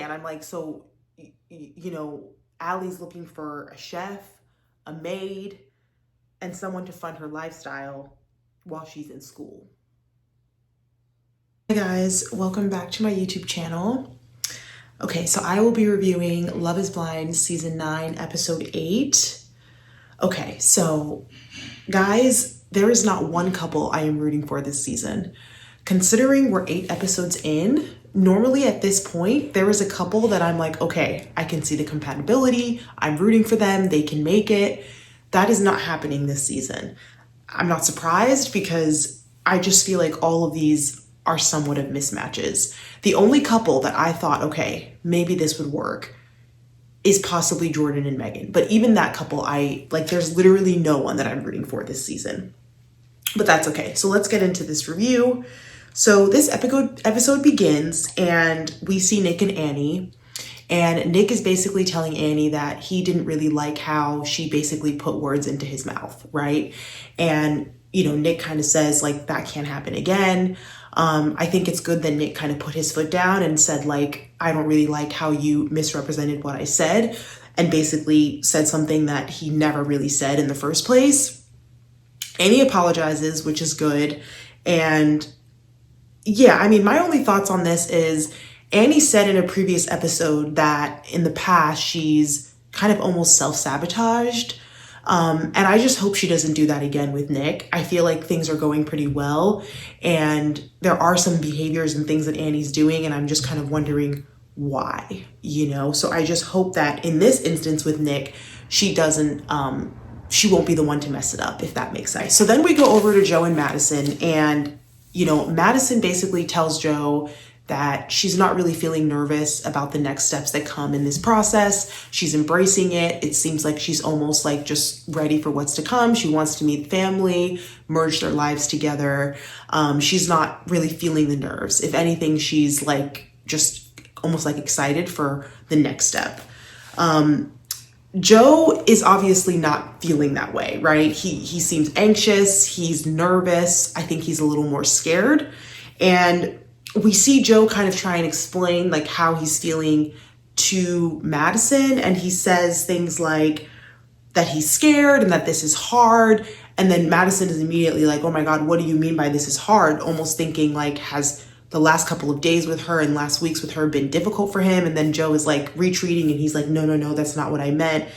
And I'm like, so, Allie's looking for a chef, a maid, and someone to fund her lifestyle while she's in school. Hi guys, welcome back to my YouTube channel. Okay, so I will be reviewing Love is Blind Season 9, Episode 8. Okay, so guys, there is not one couple I am rooting for this season. Considering we're 8 episodes in, normally at this point, there is a couple that I'm like, okay, I can see the compatibility. I'm rooting for them. They can make it. That is not happening this season. I'm not surprised because I just feel like all of these are somewhat of mismatches. The only couple that I thought, okay, maybe this would work is possibly Jordan and Megan. But even that couple, there's literally no one that I'm rooting for this season. But that's okay. So let's get into this review. So this episode begins and we see Nick and Annie. And Nick is basically telling Annie that he didn't really like how she basically put words into his mouth, right? And, Nick kind of says, like, that can't happen again. I think it's good that Nick kind of put his foot down and said, like, I don't really like how you misrepresented what I said, and basically said something that he never really said in the first place. Annie apologizes, which is good. And yeah, I mean, my only thoughts on this is Annie said in a previous episode that in the past she's kind of almost self-sabotaged. And I just hope she doesn't do that again with Nick. I feel like things are going pretty well and there are some behaviors and things that Annie's doing and I'm just kind of wondering why, So I just hope that in this instance with Nick, she won't be the one to mess it up, if that makes sense. So then we go over to Joe and Madison and, Madison basically tells Joe that she's not really feeling nervous about the next steps that come in this process. She's embracing it. It seems like she's almost like just ready for what's to come. She wants to meet family, merge their lives together. She's not really feeling the nerves. If anything, she's like just almost like excited for the next step. Joe is obviously not feeling that way, right? He seems anxious. He's nervous. I think he's a little more scared. And we see Joe kind of try and explain like how he's feeling to Madison. And he says things like that he's scared and that this is hard. And then Madison is immediately like, oh my God, what do you mean by this is hard? Almost thinking like, has the last couple of days with her and last weeks with her been difficult for him? And then Joe is like retreating and he's like, no, that's not what I meant.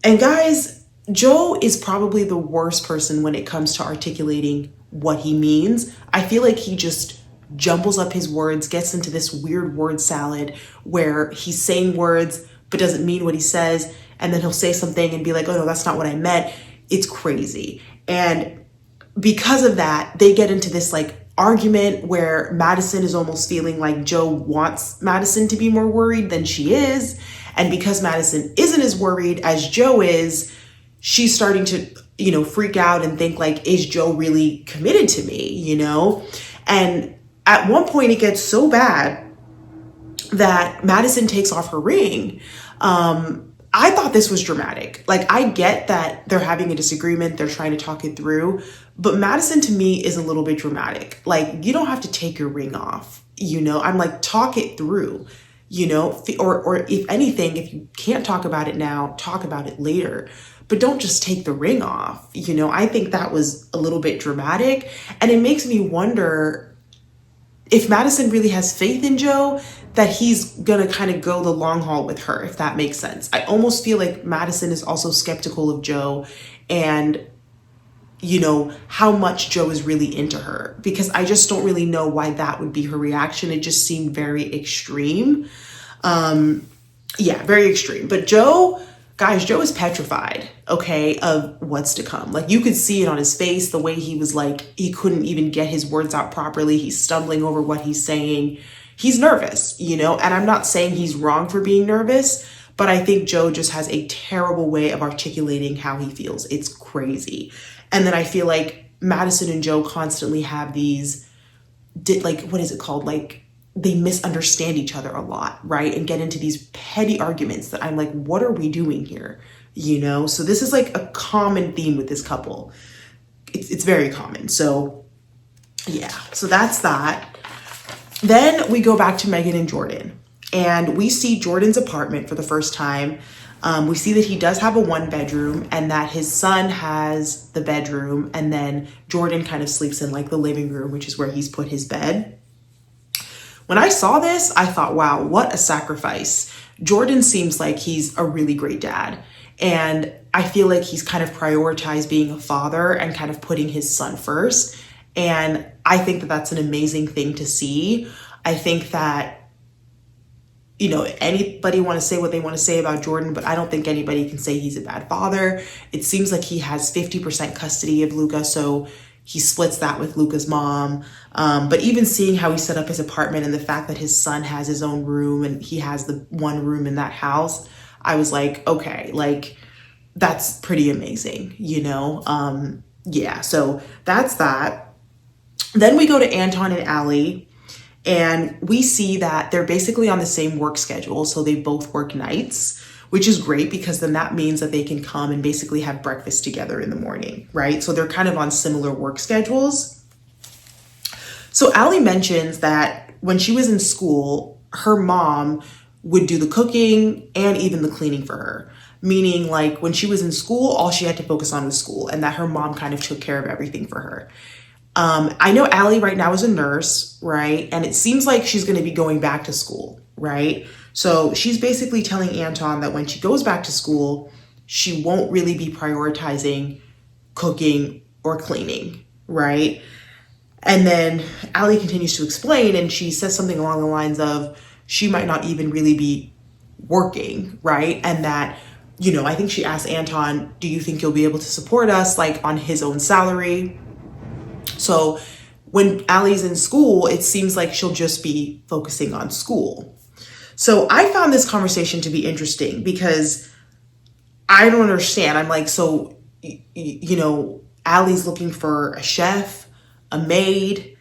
And guys, Joe is probably the worst person when it comes to articulating what he means. I feel like he just jumbles up his words, gets into this weird word salad where he's saying words but doesn't mean what he says, and then he'll say something and be like, oh no, that's not what I meant. It's crazy. And because of that, they get into this like argument where Madison is almost feeling like Joe wants Madison to be more worried than she is. And because Madison isn't as worried as Joe is, she's starting to, freak out and think like, is Joe really committed to me, And at one point it gets so bad that Madison takes off her ring. I thought this was dramatic. Like, I get that they're having a disagreement. They're trying to talk it through. But Madison, to me, is a little bit dramatic. Like, you don't have to take your ring off, I'm like, talk it through, or if anything, if you can't talk about it now, talk about it later. But don't just take the ring off. I think that was a little bit dramatic. And it makes me wonder if Madison really has faith in Joe, that he's gonna kind of go the long haul with her, if that makes sense. I almost feel like Madison is also skeptical of Joe and, how much Joe is really into her, because I just don't really know why that would be her reaction. It just seemed very extreme. Very extreme. But Joe is petrified, okay, of what's to come. Like, you could see it on his face, the way he was like, he couldn't even get his words out properly. He's stumbling over what he's saying. He's nervous, and I'm not saying he's wrong for being nervous, but I think Joe just has a terrible way of articulating how he feels. It's crazy. And then I feel like Madison and Joe constantly have these, what is it called? Like, they misunderstand each other a lot, right? And get into these petty arguments that I'm like, what are we doing here? So this is like a common theme with this couple. It's very common. So yeah, so that's that. Then we go back to Megan and Jordan. and we see Jordan's apartment for the first time. We see that he does have a 1-bedroom and that his son has the bedroom, and then Jordan kind of sleeps in like the living room, which is where he's put his bed. When I saw this, I thought, wow, what a sacrifice. Jordan seems like he's a really great dad. And I feel like he's kind of prioritized being a father and kind of putting his son first. And I think that that's an amazing thing to see. I think that, you know, anybody want to say what they want to say about Jordan, but I don't think anybody can say he's a bad father. It seems like he has 50% custody of Luca, so he splits that with Luca's mom. But even seeing how he set up his apartment and the fact that his son has his own room and he has the one room in that house, I was like, okay, like that's pretty amazing, you know? Yeah, so that's that. Then we go to Anton and Allie, and we see that they're basically on the same work schedule. So they both work nights, which is great because then that means that they can come and basically have breakfast together in the morning, right? So they're kind of on similar work schedules. So Allie mentions that when she was in school, her mom would do the cooking and even the cleaning for her. Meaning like when she was in school, all she had to focus on was school, and that her mom kind of took care of everything for her. I know Allie right now is a nurse, right? And it seems like she's going to be going back to school, right? So she's basically telling Anton that when she goes back to school, she won't really be prioritizing cooking or cleaning, right? And then Allie continues to explain, and she says something along the lines of she might not even really be working, right? And that, you know, I think she asked Anton, do you think you'll be able to support us like on his own salary? So when Allie's in school, it seems like she'll just be focusing on school. So I found this conversation to be interesting because I don't understand. I'm like, so, you know, Allie's looking for a chef, a maid,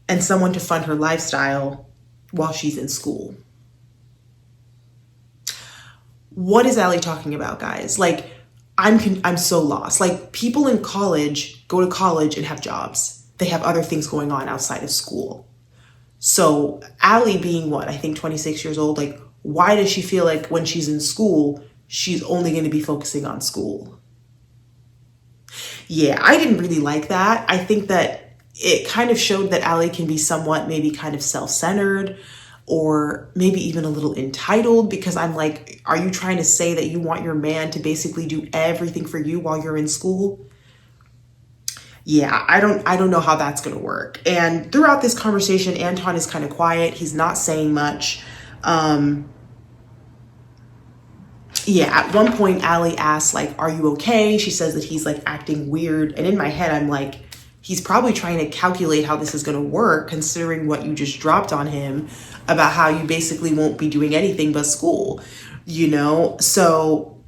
and someone to fund her lifestyle while she's in school. What is Allie talking about, guys? Like, I'm so lost. Like, people in college go to college and have jobs. They have other things going on outside of school. So Allie being what, I think 26 years old, like, why does she feel like when she's in school, she's only going to be focusing on school? Yeah, I didn't really like that. I think that it kind of showed that Allie can be somewhat maybe kind of self-centered, or maybe even a little entitled, because I'm like, are you trying to say that you want your man to basically do everything for you while you're in school? Yeah, I don't know how that's going to work. And throughout this conversation, Anton is kind of quiet. He's not saying much. Yeah, at one point, Allie asks, like, are you okay? She says that he's like acting weird. And in my head, I'm like, he's probably trying to calculate how this is going to work, considering what you just dropped on him about how you basically won't be doing anything but school, you know? So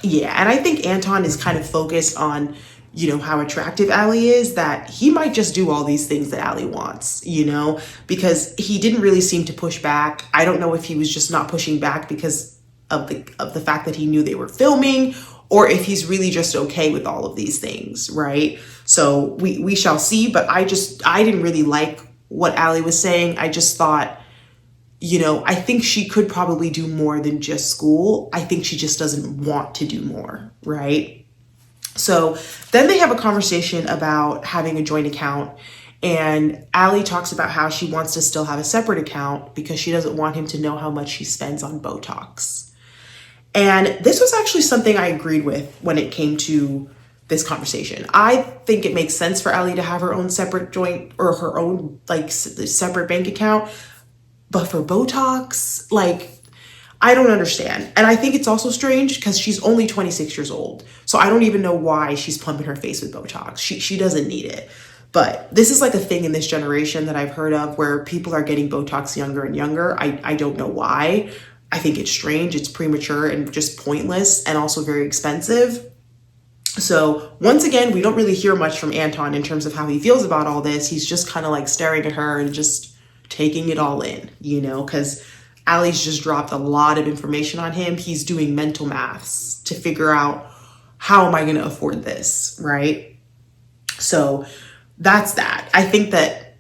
yeah, and I think Anton is kind of focused on, you know, how attractive Allie is, that he might just do all these things that Allie wants, you know, because he didn't really seem to push back. I don't know if he was just not pushing back because of the fact that he knew they were filming, or if he's really just okay with all of these things, right? So we shall see, but I didn't really like what Allie was saying. I just thought, you know, I think she could probably do more than just school. I think she just doesn't want to do more, right? So then they have a conversation about having a joint account, and Allie talks about how she wants to still have a separate account because she doesn't want him to know how much she spends on Botox. And this was actually something I agreed with when it came to this conversation. I think it makes sense for Allie to have her own separate joint, or her own like separate bank account. But for Botox, like, I don't understand. And I think it's also strange because she's only 26 years old. So I don't even know why she's pumping her face with Botox. She doesn't need it. But this is like a thing in this generation that I've heard of where people are getting Botox younger and younger. I don't know why. I think it's strange, it's premature and just pointless, and also very expensive. So once again, we don't really hear much from Anton in terms of how he feels about all this. He's just kind of like staring at her and just taking it all in, you know, because Allie's just dropped a lot of information on him. He's doing mental maths to figure out, how am I going to afford this, right? So that's that. I think that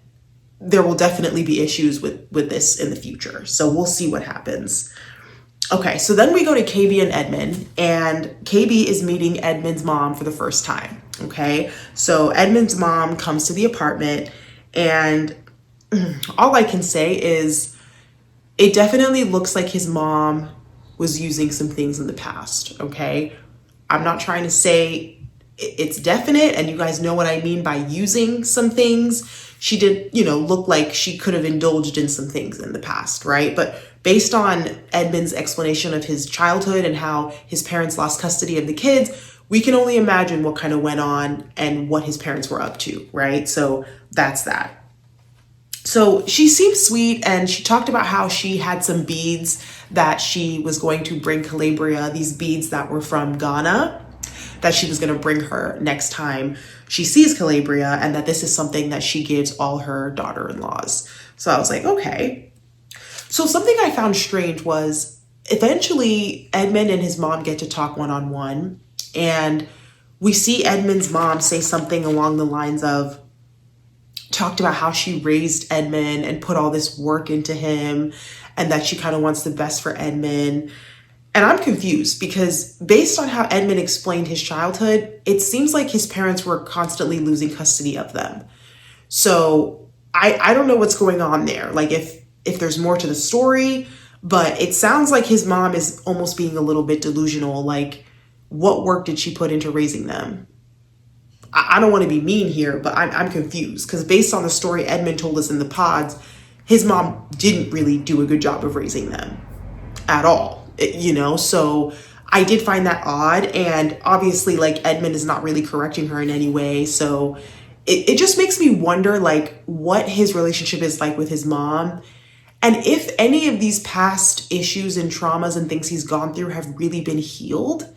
there will definitely be issues with this in the future. So we'll see what happens. Okay, so then we go to KB and Edmund, and KB is meeting Edmund's mom for the first time. Okay, so Edmund's mom comes to the apartment, and all I can say is it definitely looks like his mom was using some things in the past. Okay, I'm not trying to say it's definite, and you guys know what I mean by using some things. She did, look like she could have indulged in some things in the past, right? But based on Edmund's explanation of his childhood and how his parents lost custody of the kids, we can only imagine what kind of went on and what his parents were up to, right? So that's that. So she seemed sweet, and she talked about how she had some beads that she was going to bring Calabria, these beads that were from Ghana, that she was going to bring her next time she sees Calabria, and that this is something that she gives all her daughter-in-laws. So I was like, okay. So something I found strange was eventually Edmund and his mom get to talk one-on-one, and we see Edmund's mom say something along the lines of, talked about how she raised Edmund and put all this work into him, and that she kind of wants the best for Edmund. And I'm confused because based on how Edmund explained his childhood, it seems like his parents were constantly losing custody of them. So I don't know what's going on there. Like if there's more to the story, but it sounds like his mom is almost being a little bit delusional. Like, what work did she put into raising them? I don't want to be mean here, but I'm confused because based on the story Edmund told us in the pods, his mom didn't really do a good job of raising them at all. So I did find that odd, and obviously like Edmund is not really correcting her in any way. So it just makes me wonder like what his relationship is like with his mom, and if any of these past issues and traumas and things he's gone through have really been healed,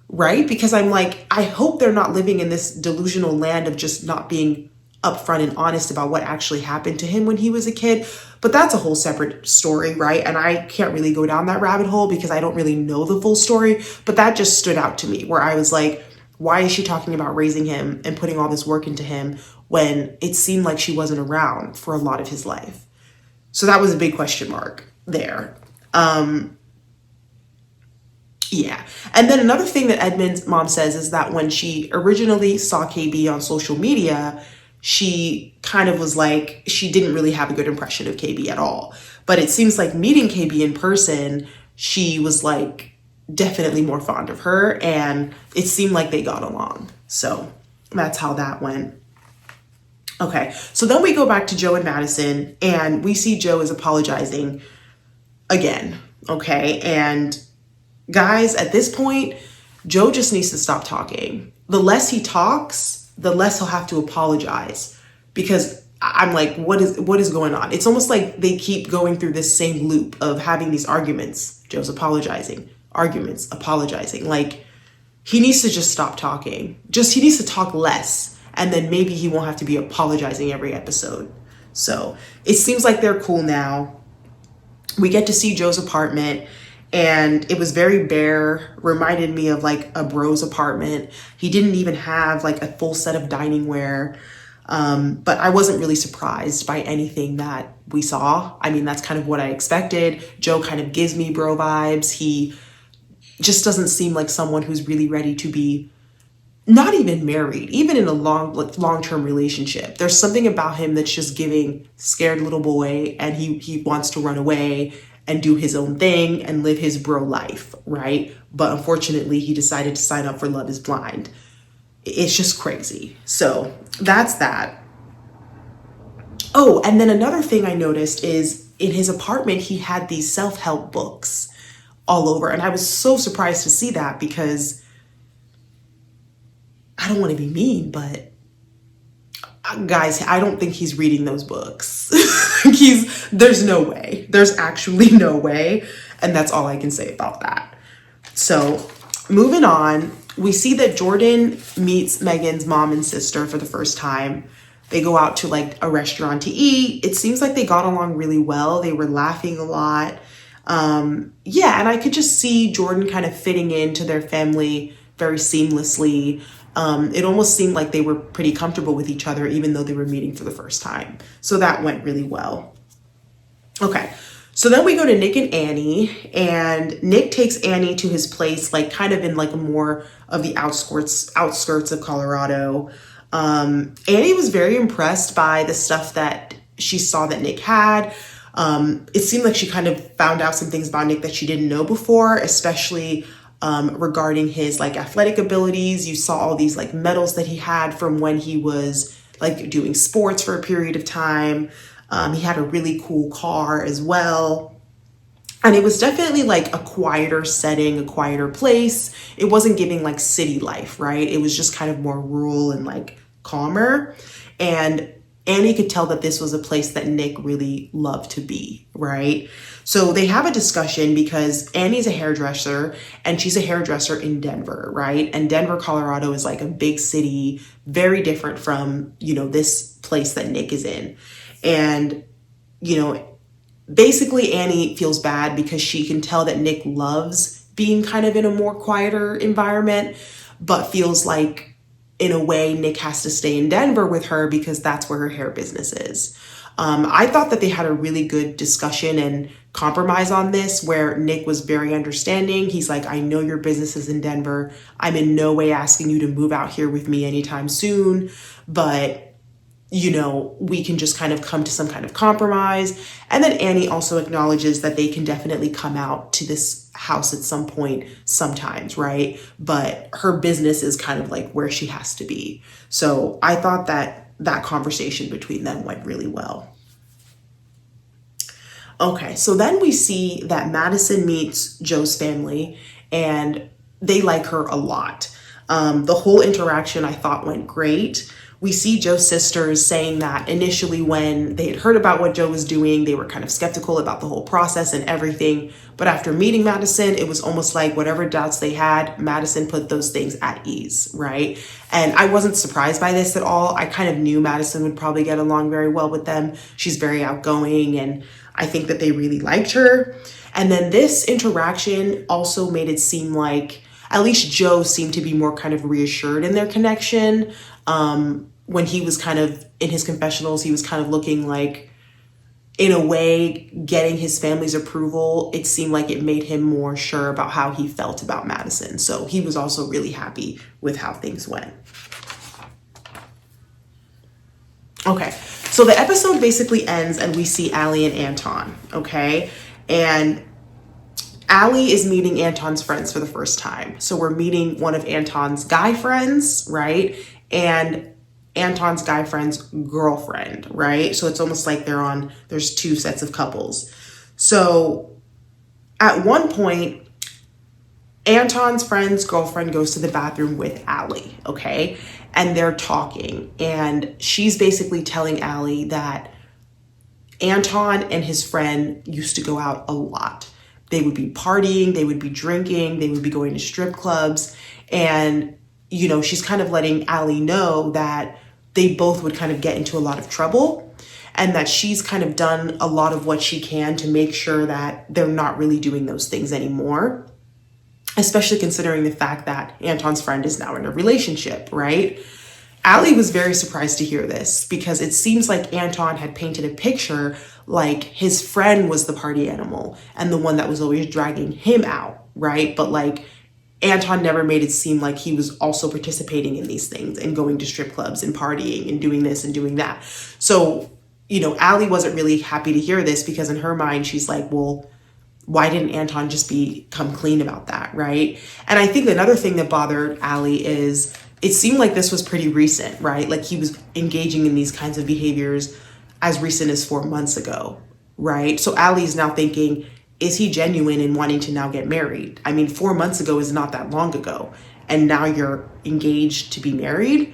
right? Because I'm like, I hope they're not living in this delusional land of just not being upfront and honest about what actually happened to him when he was a kid. But that's a whole separate story, right? And I can't really go down that rabbit hole because I don't really know the full story. But that just stood out to me where I was like, why is she talking about raising him and putting all this work into him when it seemed like she wasn't around for a lot of his life? So that was a big question mark there. Yeah. And then another thing that Edmund's mom says is that when she originally saw KB on social media, she kind of was like, she didn't really have a good impression of KB at all. But it seems like meeting KB in person, she was like definitely more fond of her, and it seemed like they got along. So that's how that went. Okay, so then we go back to Joe and Madison, and we see Joe is apologizing again. Okay, and guys, at this point, Joe just needs to stop talking. The less he talks, the less he'll have to apologize, because I'm like, what is going on? It's almost like they keep going through this same loop of having these arguments. Joe's apologizing, arguments, apologizing. Like, he needs to just stop talking. He needs to talk less, and then maybe he won't have to be apologizing every episode. So it seems like they're cool now. We get to see Joe's apartment, and it was very bare, reminded me of like a bro's apartment. He didn't even have like a full set of dining ware. But I wasn't really surprised by anything that we saw. I mean, that's kind of what I expected. Joe kind of gives me bro vibes. He just doesn't seem like someone who's really ready to be not even married, even in a long-term relationship. There's something about him that's just giving scared little boy, and he wants to run away and do his own thing and live his bro life, right? But unfortunately, he decided to sign up for Love is Blind. It's just crazy. So that's that. Oh, and then another thing I noticed is in his apartment, he had these self-help books all over. And I was so surprised to see that because I don't want to be mean, but guys, I don't think he's reading those books. There's no way. There's actually no way. And that's all I can say about that. So moving on, we see that Jordan meets Megan's mom and sister for the first time. They go out to like a restaurant to eat. It seems like they got along really well. They were laughing a lot. Yeah, and I could just see Jordan kind of fitting into their family very seamlessly. It almost seemed like they were pretty comfortable with each other, even though they were meeting for the first time. So that went really well. Okay, so then we go to Nick and Annie, and Nick takes Annie to his place, like kind of in like a more of the outskirts of Colorado. Annie was very impressed by the stuff that she saw that Nick had. It seemed like she kind of found out some things about Nick that she didn't know before, especially regarding his like athletic abilities. You saw all these like medals that he had from when he was like doing sports for a period of time. He had a really cool car as well. And it was definitely like a quieter setting, a quieter place. It wasn't giving like city life, right? It was just kind of more rural and like calmer. And Annie could tell that this was a place that Nick really loved to be, right? So they have a discussion because Annie's a hairdresser and she's a hairdresser in Denver, right? And Denver, Colorado is like a big city, very different from, this place that Nick is in. And, basically Annie feels bad because she can tell that Nick loves being kind of in a more quieter environment, but feels like in a way Nick has to stay in Denver with her because that's where her hair business is. I thought that they had a really good discussion and compromise on this where Nick was very understanding. He's like, I know your business is in Denver. I'm in no way asking you to move out here with me anytime soon, but we can just kind of come to some kind of compromise. And then Annie also acknowledges that they can definitely come out to this house at some point sometimes, right? But her business is kind of like where she has to be. So I thought that conversation between them went really well. Okay, so then we see that Madison meets Joe's family and they like her a lot. The whole interaction I thought went great. We see Joe's sisters saying that initially when they had heard about what Joe was doing, they were kind of skeptical about the whole process and everything. But after meeting Madison, it was almost like whatever doubts they had, Madison put those things at ease, right? And I wasn't surprised by this at all. I kind of knew Madison would probably get along very well with them. She's very outgoing and I think that they really liked her. And then this interaction also made it seem like at least Joe seemed to be more kind of reassured in their connection. When he was kind of in his confessionals, he was kind of looking like, in a way, getting his family's approval. It seemed like it made him more sure about how he felt about Madison. So he was also really happy with how things went. Okay, so the episode basically ends and we see Allie and Anton, okay? And Allie is meeting Anton's friends for the first time. So we're meeting one of Anton's guy friends, right? And Anton's guy friend's girlfriend, right? So it's almost like there's two sets of couples. So at one point, Anton's friend's girlfriend goes to the bathroom with Allie, okay? And they're talking. And she's basically telling Allie that Anton and his friend used to go out a lot. They would be partying, they would be drinking, they would be going to strip clubs. And she's kind of letting Allie know that they both would kind of get into a lot of trouble and that she's kind of done a lot of what she can to make sure that they're not really doing those things anymore, especially considering the fact that Anton's friend is now in a relationship, right? Allie was very surprised to hear this because it seems like Anton had painted a picture like his friend was the party animal and the one that was always dragging him out, right? But like Anton never made it seem like he was also participating in these things and going to strip clubs and partying and doing this and doing that. So, Allie wasn't really happy to hear this because in her mind, she's like, well, why didn't Anton just come clean about that, right? And I think another thing that bothered Allie is it seemed like this was pretty recent, right? Like he was engaging in these kinds of behaviors as recent as 4 months ago, right? So Allie's now thinking, is he genuine in wanting to now get married? I mean, 4 months ago is not that long ago. And now you're engaged to be married.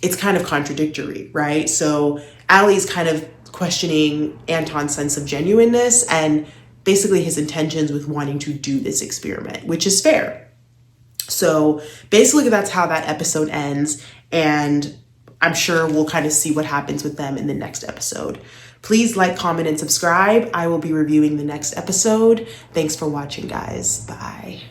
It's kind of contradictory, right? So Allie's kind of questioning Anton's sense of genuineness and basically his intentions with wanting to do this experiment, which is fair. So basically that's how that episode ends. And I'm sure we'll kind of see what happens with them in the next episode. Please like, comment, and subscribe. I will be reviewing the next episode. Thanks for watching, guys. Bye.